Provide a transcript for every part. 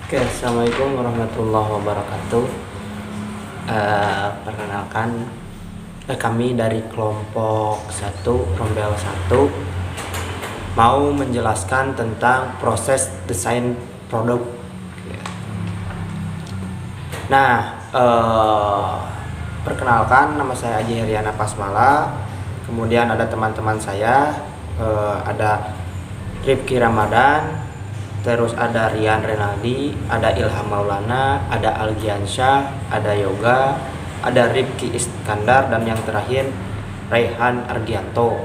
Oke, Assalamualaikum warahmatullahi wabarakatuh. Perkenalkan, kami dari kelompok 1, Rombel 1, mau menjelaskan tentang proses desain produk. Nah, perkenalkan, nama saya Aji Heriana Pasmala. Kemudian ada teman-teman saya, ada Rifki Ramadan, terus ada Rian Renaldi, ada Ilham Maulana, ada Algiansyah, ada Yoga, ada Rifki Iskandar, dan yang terakhir Raihan Argianto.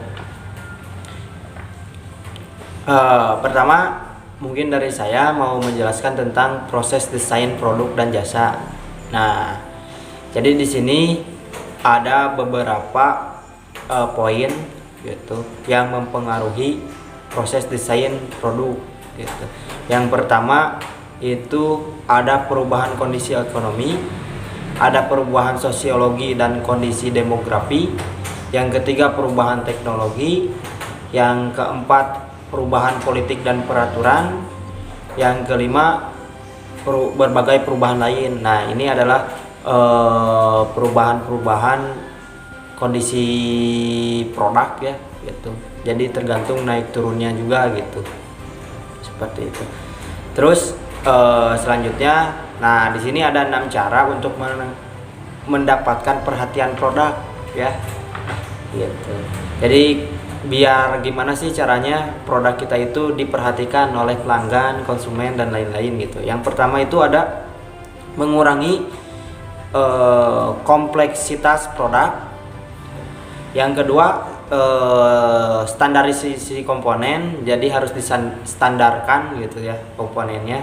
Pertama, mungkin dari saya mau menjelaskan tentang proses desain produk dan jasa. Nah, jadi di sini ada beberapa poin gitu yang mempengaruhi proses desain produk gitu. Yang pertama itu ada perubahan kondisi ekonomi, ada perubahan sosiologi dan kondisi demografi, yang ketiga perubahan teknologi, yang keempat perubahan politik dan peraturan, yang kelima berbagai perubahan lain. Nah, ini adalah perubahan-perubahan kondisi produk ya gitu. Jadi tergantung naik turunnya juga gitu. Seperti itu. Terus selanjutnya, nah di sini ada 6 cara untuk mendapatkan perhatian produk ya. Gitu. Jadi biar gimana sih caranya produk kita itu diperhatikan oleh pelanggan, konsumen dan lain-lain gitu. Yang pertama itu ada mengurangi kompleksitas produk. Yang kedua standarisasi komponen, jadi harus distandarkan gitu ya komponennya,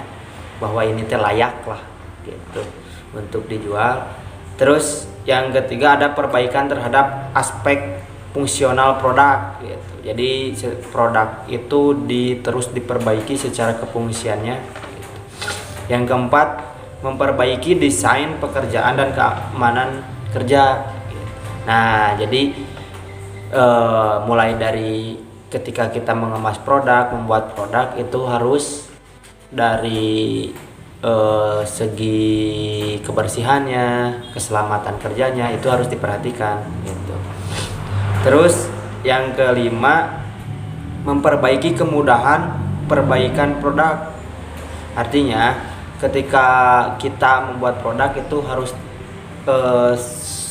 bahwa ini layak lah gitu untuk dijual. Terus yang ketiga ada perbaikan terhadap aspek fungsional produk gitu. Jadi produk itu terus diperbaiki secara kefungsiannya gitu. Yang keempat, memperbaiki desain pekerjaan dan keamanan kerja gitu. Nah, jadi mulai dari ketika kita mengemas produk, membuat produk itu harus dari segi kebersihannya, keselamatan kerjanya itu harus diperhatikan gitu. Terus yang kelima, memperbaiki kemudahan perbaikan produk. Artinya ketika kita membuat produk itu harus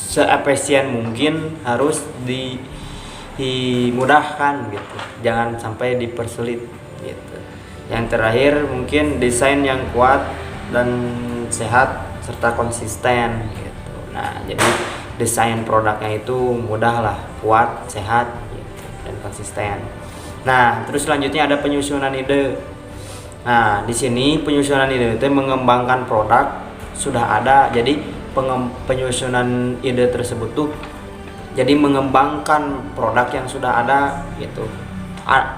seefisien mungkin, harus dimudahkan gitu, jangan sampai dipersulit gitu. Yang terakhir mungkin desain yang kuat dan sehat serta konsisten gitu. Nah, jadi desain produknya itu mudah lah, kuat, sehat gitu, dan konsisten. Nah, terus selanjutnya ada penyusunan ide. Nah, di sini penyusunan ide itu mengembangkan produk sudah ada. Jadi penyusunan ide tersebut tuh jadi mengembangkan produk yang sudah ada gitu.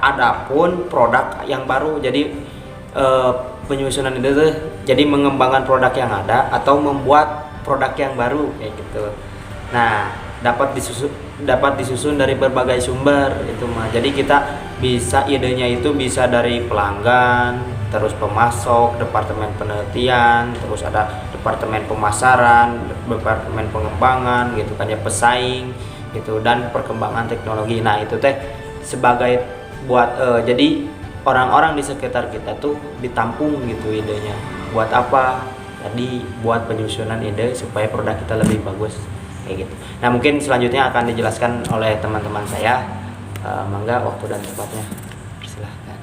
Adapun produk yang baru, jadi penyusunan ide tuh jadi mengembangkan produk yang ada atau membuat produk yang baru kayak gitu. Nah, dapat disusun dari berbagai sumber itu mah. Jadi kita bisa, idenya itu bisa dari pelanggan, terus pemasok, departemen penelitian, terus ada departemen pemasaran, departemen pengembangan gitu kan ya, pesaing gitu, dan perkembangan teknologi. Nah, itu teh sebagai buat jadi orang-orang di sekitar kita tuh ditampung gitu idenya. Buat apa? Tadi buat penyusunan ide supaya produk kita lebih bagus kayak gitu. Nah, mungkin selanjutnya akan dijelaskan oleh teman-teman saya. Mangga waktu dan tempatnya, silahkan.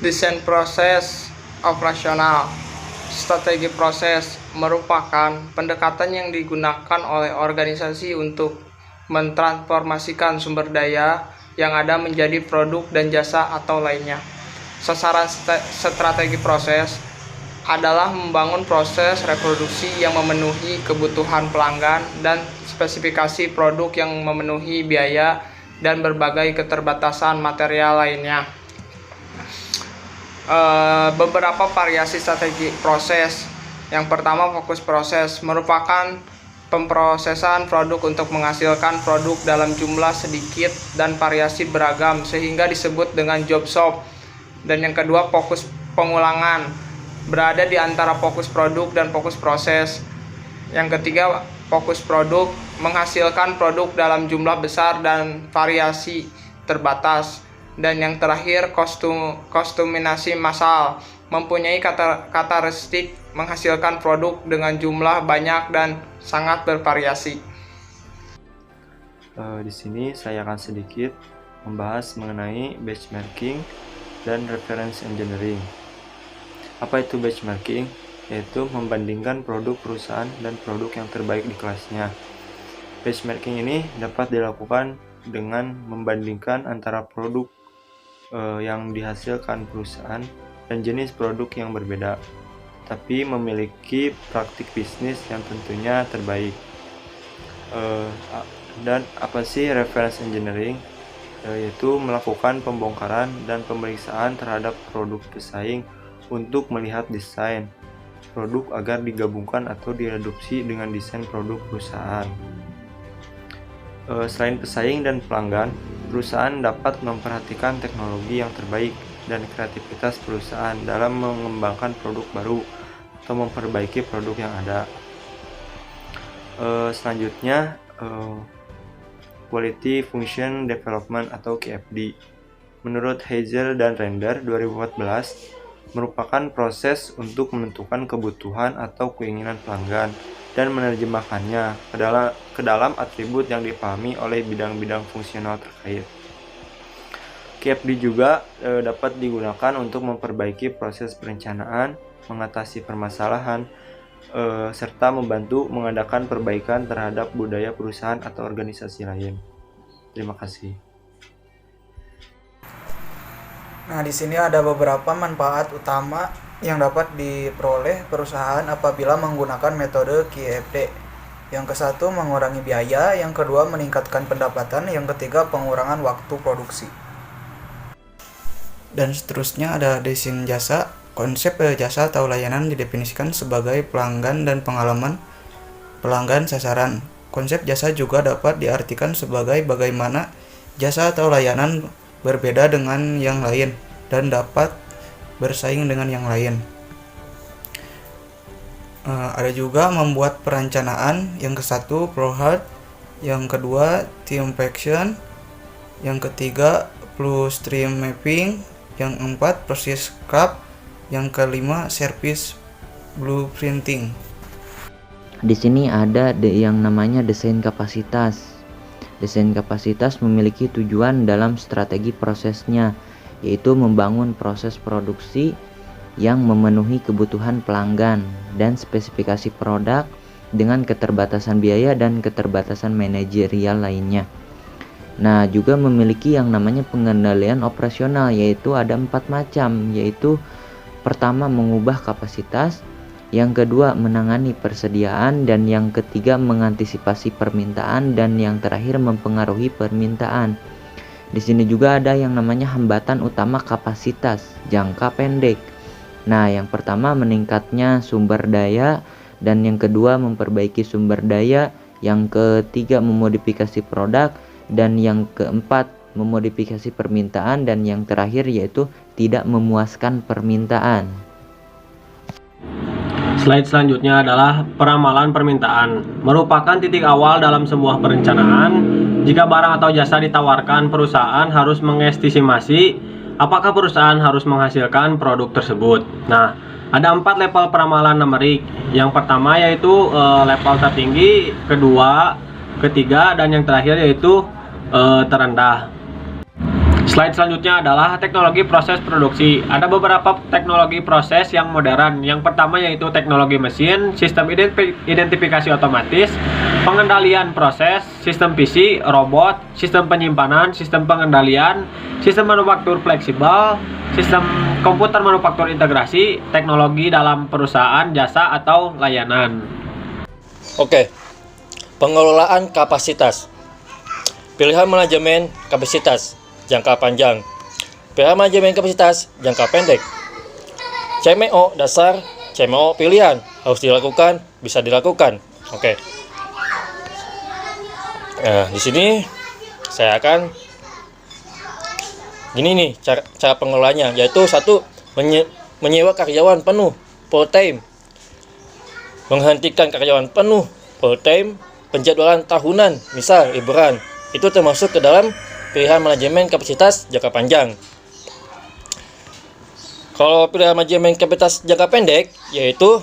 Desain proses operasional. Strategi proses merupakan pendekatan yang digunakan oleh organisasi untuk mentransformasikan sumber daya yang ada menjadi produk dan jasa atau lainnya. Sasaran strategi proses adalah membangun proses reproduksi yang memenuhi kebutuhan pelanggan dan spesifikasi produk yang memenuhi biaya dan berbagai keterbatasan material lainnya. Beberapa variasi strategi proses. Yang pertama, fokus proses merupakan pemrosesan produk untuk menghasilkan produk dalam jumlah sedikit dan variasi beragam sehingga disebut dengan job shop. Dan yang kedua, fokus pengulangan berada di antara fokus produk dan fokus proses. Yang ketiga, fokus produk menghasilkan produk dalam jumlah besar dan variasi terbatas. Dan yang terakhir, kostuminasi massal mempunyai karakteristik menghasilkan produk dengan jumlah banyak dan sangat bervariasi. Di sini saya akan sedikit membahas mengenai benchmarking dan reference engineering. Apa itu benchmarking? Yaitu membandingkan produk perusahaan dan produk yang terbaik di kelasnya. Benchmarking ini dapat dilakukan dengan membandingkan antara produk yang dihasilkan perusahaan dan jenis produk yang berbeda, tapi memiliki praktik bisnis yang tentunya terbaik. Dan apa sih reference engineering? Yaitu melakukan pembongkaran dan pemeriksaan terhadap produk pesaing untuk melihat desain produk agar digabungkan atau diadopsi dengan desain produk perusahaan. Selain pesaing dan pelanggan, perusahaan dapat memperhatikan teknologi yang terbaik dan kreativitas perusahaan dalam mengembangkan produk baru atau memperbaiki produk yang ada. Selanjutnya, Quality Function Development atau QFD. Menurut Heiser dan Render 2014, merupakan proses untuk menentukan kebutuhan atau keinginan pelanggan dan menerjemahkannya ke dalam atribut yang dipahami oleh bidang-bidang fungsional terkait. QFD juga dapat digunakan untuk memperbaiki proses perencanaan, mengatasi permasalahan, serta membantu mengadakan perbaikan terhadap budaya perusahaan atau organisasi lain. Terima kasih. Nah, di sini ada beberapa manfaat utama yang dapat diperoleh perusahaan apabila menggunakan metode QFD. Yang ke-1, mengurangi biaya. Yang kedua, meningkatkan pendapatan. Yang ketiga, pengurangan waktu produksi. Dan seterusnya ada desain jasa. Konsep jasa atau layanan didefinisikan sebagai pelanggan dan pengalaman pelanggan sasaran. Konsep jasa juga dapat diartikan sebagai bagaimana jasa atau layanan berbeda dengan yang lain dan dapat bersaing dengan yang lain. Ada juga membuat perencanaan. Yang ke-1, ProHeart. Yang kedua, Team Faction. Yang ketiga, Blue Stream Mapping. Yang keempat, Process Craft. Yang kelima, Service Blueprinting. Di sini ada yang namanya desain kapasitas. Desain kapasitas memiliki tujuan dalam strategi prosesnya, yaitu membangun proses produksi yang memenuhi kebutuhan pelanggan dan spesifikasi produk dengan keterbatasan biaya dan keterbatasan manajerial lainnya. Nah, juga memiliki yang namanya pengendalian operasional, yaitu ada 4 macam, yaitu pertama, mengubah kapasitas, yang kedua, menangani persediaan, dan yang ketiga, mengantisipasi permintaan, dan yang terakhir, mempengaruhi permintaan. Di sini juga ada yang namanya hambatan utama kapasitas jangka pendek. Nah, yang pertama meningkatnya sumber daya, dan yang kedua memperbaiki sumber daya, yang ketiga memodifikasi produk, dan yang keempat memodifikasi permintaan, dan yang terakhir yaitu tidak memuaskan permintaan. Slide selanjutnya adalah peramalan permintaan. Merupakan titik awal dalam sebuah perencanaan. Jika barang atau jasa ditawarkan, perusahaan harus mengestimasi apakah perusahaan harus menghasilkan produk tersebut. Nah, ada 4 level peramalan numerik. Yang pertama yaitu level tertinggi, kedua, ketiga, dan yang terakhir yaitu terendah. Slide selanjutnya adalah teknologi proses produksi. Ada beberapa teknologi proses yang modern. Yang pertama yaitu teknologi mesin, sistem identifikasi otomatis, pengendalian proses, sistem PC, robot, sistem penyimpanan, sistem pengendalian, sistem manufaktur fleksibel, sistem komputer manufaktur integrasi, teknologi dalam perusahaan, jasa atau layanan. Oke, pengelolaan kapasitas. Pilihan manajemen kapasitas jangka panjang, pilihan manajemen kapasitas jangka pendek. CMO dasar, CMO pilihan, harus dilakukan, bisa dilakukan. Oke. Nah, di sini saya akan gini nih cara pengelolaannya, yaitu 1, menyewa karyawan penuh full time, menghentikan karyawan penuh full time, penjadwalan tahunan, misal liburan, itu termasuk ke dalam pilihan manajemen kapasitas jangka panjang. Kalau pilihan manajemen kapasitas jangka pendek, yaitu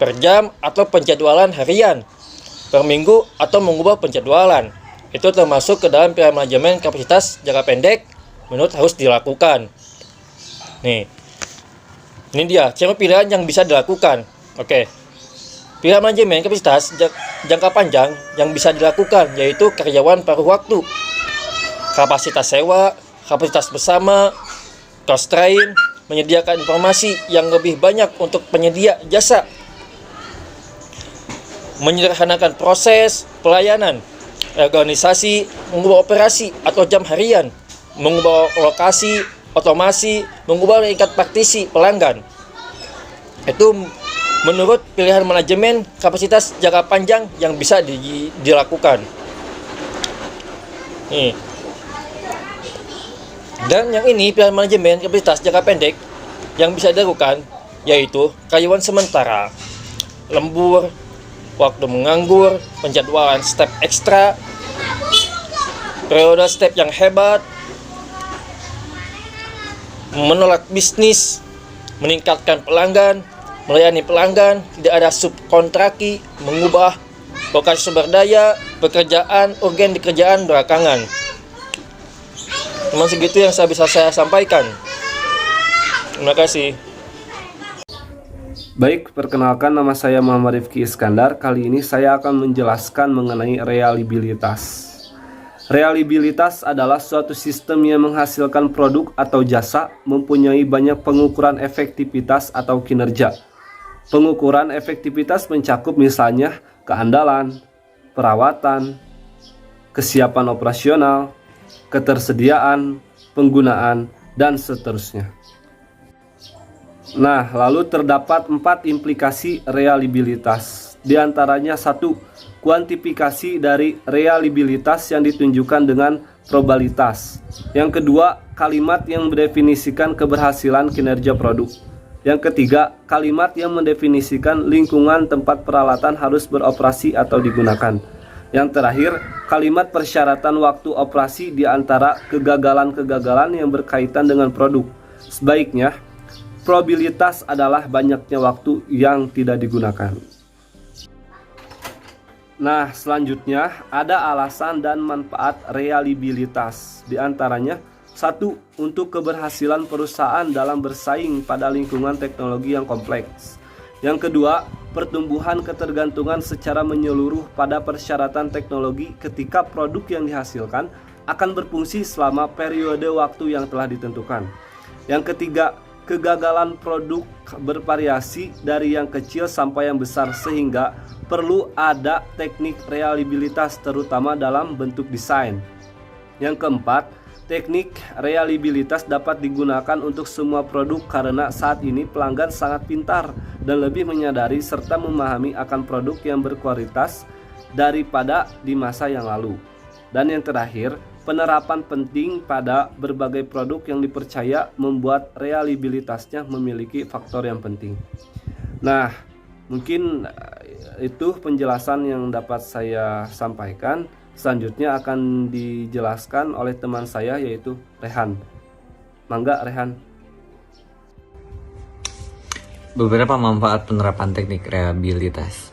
per jam atau penjadwalan harian, per minggu atau mengubah penjadwalan, itu termasuk ke dalam pilihan manajemen kapasitas jangka pendek menurut harus dilakukan. Nih, ini dia cara pilihan yang bisa dilakukan. Oke, pilihan manajemen kapasitas jangka panjang yang bisa dilakukan yaitu karyawan paruh waktu, kapasitas sewa, kapasitas bersama, cost train, menyediakan informasi yang lebih banyak untuk penyedia jasa, menyederhanakan proses pelayanan, organisasi, mengubah operasi atau jam harian, mengubah lokasi, otomasi, mengubah tingkat praktisi pelanggan. Itu menurut pilihan manajemen kapasitas jangka panjang yang bisa dilakukan. Nih. Dan yang ini pilihan manajemen kapasitas jangka pendek yang bisa dilakukan yaitu karyawan sementara, lembur, waktu menganggur, penjadwalan step ekstra, periode step yang hebat, menolak bisnis, meningkatkan pelanggan, melayani pelanggan, tidak ada subkontraki, mengubah lokasi sumber daya, pekerjaan urgen di kerjaan belakangan. Cuma segitu yang bisa saya sampaikan. Terima kasih. Baik, perkenalkan nama saya Muhammad Rifki Iskandar. Kali ini saya akan menjelaskan mengenai reliabilitas. Reliabilitas adalah suatu sistem yang menghasilkan produk atau jasa mempunyai banyak pengukuran efektivitas atau kinerja. Pengukuran efektivitas mencakup misalnya keandalan, perawatan, kesiapan operasional, ketersediaan, penggunaan, dan seterusnya. Nah, lalu terdapat 4 implikasi reliabilitas. Di antaranya 1. Kuantifikasi dari reliabilitas yang ditunjukkan dengan probabilitas. Yang kedua, kalimat yang mendefinisikan keberhasilan kinerja produk. Yang ketiga, kalimat yang mendefinisikan lingkungan tempat peralatan harus beroperasi atau digunakan. Yang terakhir, kalimat persyaratan waktu operasi di antara kegagalan-kegagalan yang berkaitan dengan produk. Sebaiknya, probabilitas adalah banyaknya waktu yang tidak digunakan. Nah, selanjutnya ada alasan dan manfaat reliabilitas. Di antaranya, 1. Untuk keberhasilan perusahaan dalam bersaing pada lingkungan teknologi yang kompleks. Yang kedua, pertumbuhan ketergantungan secara menyeluruh pada persyaratan teknologi ketika produk yang dihasilkan akan berfungsi selama periode waktu yang telah ditentukan. Yang ketiga, kegagalan produk bervariasi dari yang kecil sampai yang besar sehingga perlu ada teknik reliabilitas terutama dalam bentuk desain. Yang keempat, teknik reliabilitas dapat digunakan untuk semua produk karena saat ini pelanggan sangat pintar dan lebih menyadari serta memahami akan produk yang berkualitas daripada di masa yang lalu. Dan yang terakhir, penerapan penting pada berbagai produk yang dipercaya membuat reliabilitasnya memiliki faktor yang penting. Nah, mungkin itu penjelasan yang dapat saya sampaikan. Selanjutnya akan dijelaskan oleh teman saya yaitu Rehan. Mangga Rehan. Beberapa manfaat penerapan teknik reliabilitas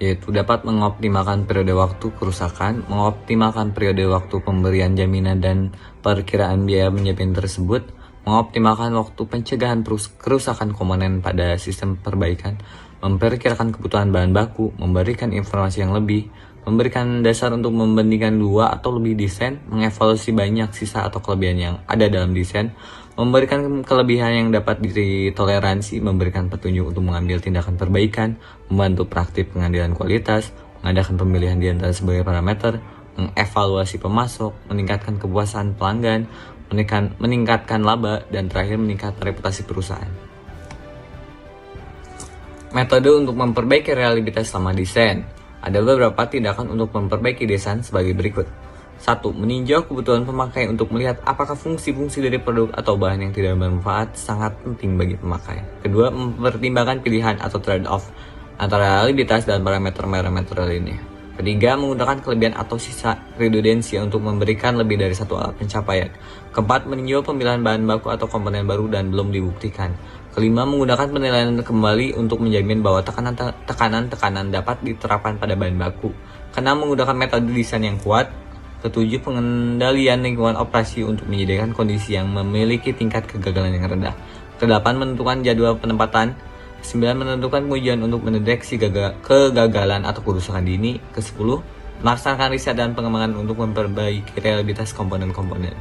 yaitu dapat mengoptimalkan periode waktu kerusakan, mengoptimalkan periode waktu pemberian jaminan dan perkiraan biaya penjamin tersebut, mengoptimalkan waktu pencegahan kerusakan komponen pada sistem perbaikan, memperkirakan kebutuhan bahan baku, memberikan informasi yang lebih, memberikan dasar untuk membandingkan 2 atau lebih desain, mengevaluasi banyak sisa atau kelebihan yang ada dalam desain, memberikan kelebihan yang dapat ditoleransi, memberikan petunjuk untuk mengambil tindakan perbaikan, membantu praktik pengadilan kualitas, mengadakan pemilihan di antara sebagai parameter, mengevaluasi pemasok, meningkatkan kepuasan pelanggan, meningkatkan laba, dan terakhir meningkatkan reputasi perusahaan. Metode untuk memperbaiki reliabilitas selama desain. Ada beberapa tindakan untuk memperbaiki desain sebagai berikut. 1. Meninjau kebutuhan pemakai untuk melihat apakah fungsi-fungsi dari produk atau bahan yang tidak bermanfaat sangat penting bagi pemakai. Kedua, mempertimbangkan pilihan atau trade-off antara realitas dan parameter-parameter lainnya. Ketiga, menggunakan kelebihan atau sisa redundansi untuk memberikan lebih dari satu alat pencapaian. Keempat, meninjau pemilihan bahan baku atau komponen baru dan belum dibuktikan. Kelima, menggunakan penilaian kembali untuk menjamin bahwa tekanan-tekanan dapat diterapkan pada bahan baku. Keenam, menggunakan metode desain yang kuat. Ketujuh, pengendalian lingkungan operasi untuk menyediakan kondisi yang memiliki tingkat kegagalan yang rendah. Kedelapan, menentukan jadwal penempatan. 9. Menentukan pengujian untuk mendeteksi kegagalan atau kerusakan dini. Ke-10. Melaksanakan riset dan pengembangan untuk memperbaiki reliabilitas komponen-komponen.